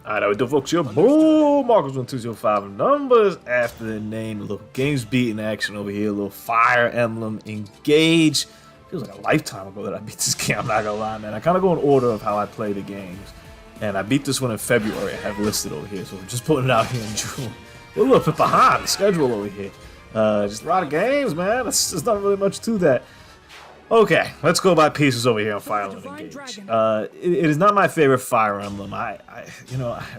Alright, how we do, folks? Your boy Marcos1205 numbers after the name. A little games beating action over here. A little Fire Emblem Engage. Feels like a lifetime ago that I beat this game. I'm not gonna lie, man. I kind of go in order of how I play the games, and I beat this one in February. I have listed over here, so I'm just putting it out here in June. We're a little bit behind the schedule over here. Just a lot of games, man. There's not really much to that. Okay, let's go by pieces over here on Fire Emblem Engage. It is not my favorite Fire Emblem. I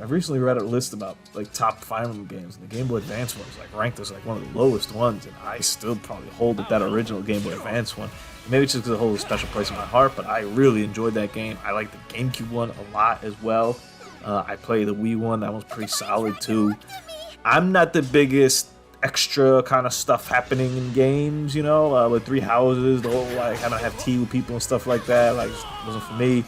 recently read a list about like top Fire Emblem games, and the Game Boy Advance one was like ranked as like one of the lowest ones, and I still probably hold it that original Game Boy Advance one. Maybe it's just because it holds a special place in my heart, but I really enjoyed that game. I like the GameCube one a lot as well. I played the Wii one; that was pretty solid too. I'm not the biggest extra kind of stuff happening in games, you know, with three houses, the whole like having to have tea with people and stuff like that. Like, it wasn't for me.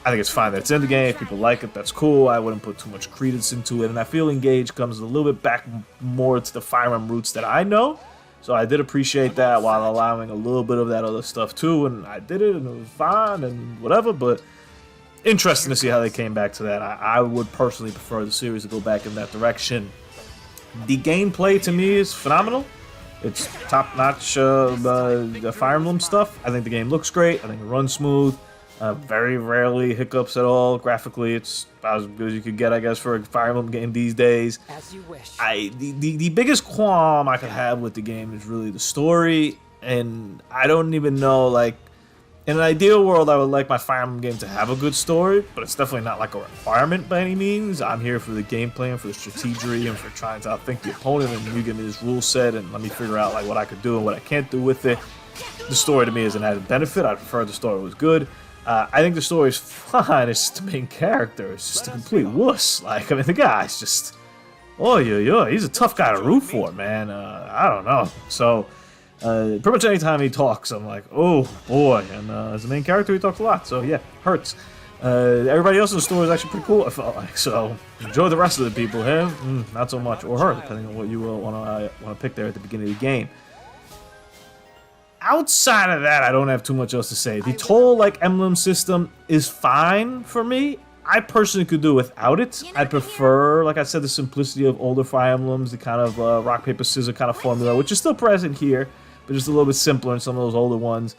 I think it's fine that it's in the game. If people like it, that's cool. I wouldn't put too much credence into it, and I feel Engage comes a little bit back more to the Fire Emblem roots that I know. So I did appreciate that while allowing a little bit of that other stuff too, and I did it, and it was fine and whatever. But interesting to see how they came back to that. I would personally prefer the series to go back in that direction. The gameplay to me is phenomenal. It's top-notch the Fire Emblem stuff. I think the game looks great. I think it runs smooth. Very rarely hiccups at all. Graphically, it's about as good as you could get, I guess, for a Fire Emblem game these days. As you wish. The biggest qualm I could have with the game is really the story, and I don't even know, like, in an ideal world, I would like my Fire Emblem game to have a good story, but it's definitely not like a requirement by any means. I'm here for the gameplay and for the strategy and for trying to outthink the opponent, and you give me this rule set and let me figure out like what I could do and what I can't do with it. The story to me is an added benefit. I prefer the story was good. I think the story is fine. It's just the main character. It's just a complete wuss. Like, I mean, the guy's just, oh yeah, he's a tough guy to root for, man. I don't know. So. Pretty much anytime he talks, I'm like, oh boy, and as the main character, he talks a lot, so yeah, hurts. Everybody else in the story is actually pretty cool, I felt like, so enjoy the rest of the people. Him, not so much, or her, depending on what you want to pick there at the beginning of the game. Outside of that, I don't have too much else to say. The whole like emblem system is fine for me. I personally could do without it. I prefer, like I said, the simplicity of older Fire Emblems, the kind of rock, paper, scissors kind of formula, which is still present here, but just a little bit simpler in some of those older ones.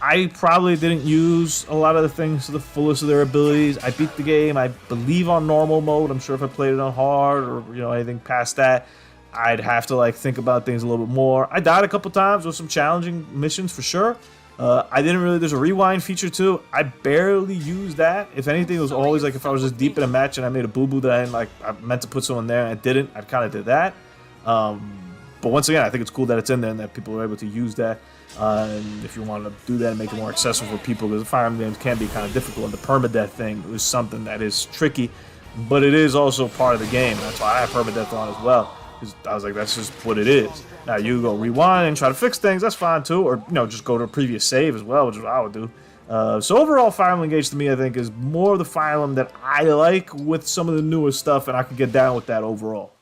I probably didn't use a lot of the things to the fullest of their abilities. I beat the game, I believe, on normal mode. I'm sure if I played it on hard or anything past that, I'd have to like think about things a little bit more. I died a couple times with some challenging missions for sure. I didn't really. There's a rewind feature too. I barely used that. If anything, it was always like if I was just deep in a match and I made a boo boo that I didn't like. I meant to put someone there and I didn't. I kind of did that. But once again, I think it's cool that it's in there and that people are able to use that. And if you want to do that and make it more accessible for people, because the Fire Emblem games can be kind of difficult, and the permadeath thing is something that is tricky, but it is also part of the game. That's why I have permadeath on as well. Because I was like, that's just what it is. Now you go rewind and try to fix things, that's fine too, or just go to a previous save as well, which is what I would do. So overall, Fire Emblem Engage to me, I think, is more of the Fire Emblem that I like with some of the newer stuff, and I could get down with that overall.